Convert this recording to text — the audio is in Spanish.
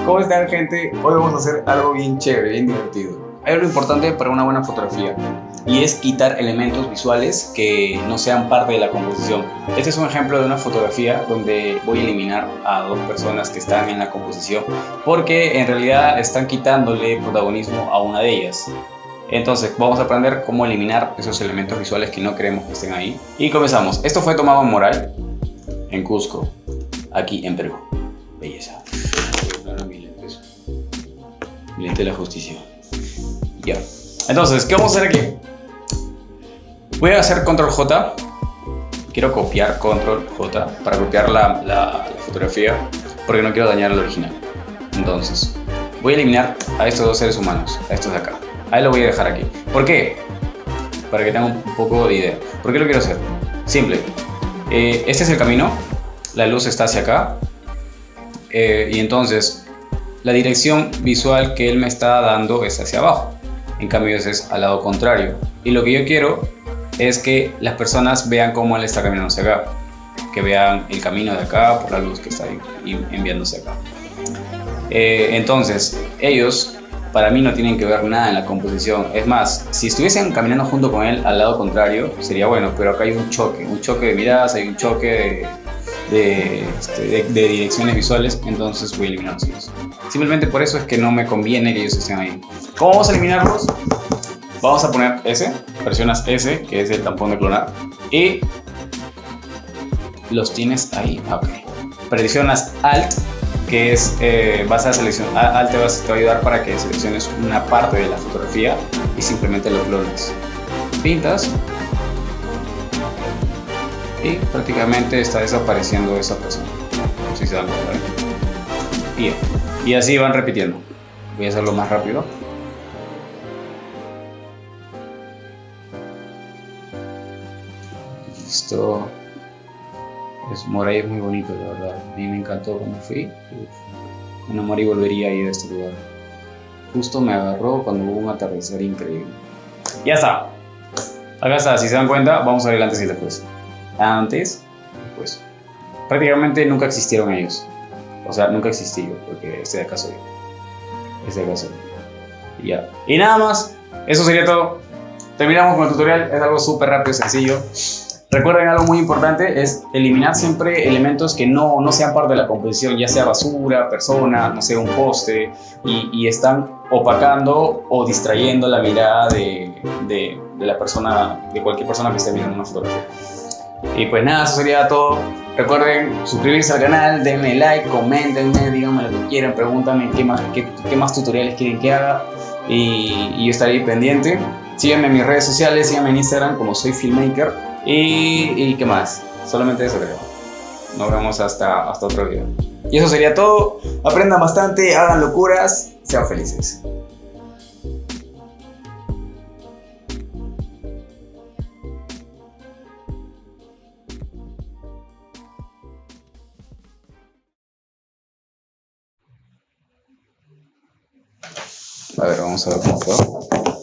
¿Cómo están, gente? Hoy vamos a hacer algo bien chévere, bien divertido. Hay algo importante para una buena fotografía y es quitar elementos visuales que no sean parte de la composición. Este es un ejemplo de una fotografía donde voy a eliminar a dos personas que están en la composición porque en realidad están quitándole protagonismo a una de ellas. Entonces vamos a aprender cómo eliminar esos elementos visuales que no queremos que estén ahí. Y comenzamos. Esto fue tomado en Moral, en Cusco, aquí en Perú. Belleza. Mi lente de la justicia. Ya. Entonces, ¿qué vamos a hacer aquí? Voy a hacer control J. Quiero copiar control J para copiar la fotografía porque no quiero dañar el original. Entonces, voy a eliminar a estos dos seres humanos, a estos de acá. Ahí lo voy a dejar aquí. ¿Por qué? Para que tengan un poco de idea. ¿Por qué lo quiero hacer? Simple. Este es el camino. La luz está hacia acá. Y entonces la dirección visual que él me está dando es hacia abajo. En cambio, ese es al lado contrario. Y lo que yo quiero es que las personas vean cómo él está caminando hacia acá. Que vean el camino de acá por la luz que está enviándose acá. Entonces, ellos para mí no tienen que ver nada en la composición. Es más, si estuviesen caminando junto con él al lado contrario, sería bueno, pero acá hay un choque de miradas, hay un choque de direcciones visuales, entonces voy a eliminarlos. Simplemente por eso es que no me conviene que ellos estén ahí. ¿Cómo vamos a eliminarlos? Vamos a poner S, presionas S, que es el tampón de clonar, y los tienes ahí. Ok. Presionas Alt, que es vas a seleccionar, Alt te va a ayudar para que selecciones una parte de la fotografía y simplemente lo clones. Pintas y prácticamente está desapareciendo esa persona, si se dan cuenta. Bien. Y así van repitiendo. Voy a hacerlo más rápido. Listo. Moray es muy bonito, la verdad. A mí me encantó cuando fui. Me enamoré y volvería a ir a este lugar. Justo me agarró cuando hubo un atardecer increíble. Ya está. Acá está, si se dan cuenta, vamos a ver el antes y el después. Antes, después. Prácticamente nunca existieron ellos. O sea, nunca existí yo, porque este de acá soy yo. Este de acá soy yo. Y ya. Y nada más. Eso sería todo. Terminamos con el tutorial. Es algo súper rápido y sencillo. Recuerden algo muy importante, es eliminar siempre elementos que no sean parte de la composición, ya sea basura, persona, no sé, un poste, y están opacando o distrayendo la mirada de la persona, de cualquier persona que esté mirando una fotografía. Y pues nada, eso sería todo. Recuerden suscribirse al canal, denle like, coméntenme, díganme lo que quieran, pregúntenme qué más tutoriales quieren que haga y yo estaré pendiente. Síganme en mis redes sociales, síganme en Instagram como soy filmmaker. Y qué más, solamente eso creo. Nos vemos hasta otro video. Y eso sería todo. Aprendan bastante, hagan locuras, sean felices. A ver, vamos a ver cómo fue.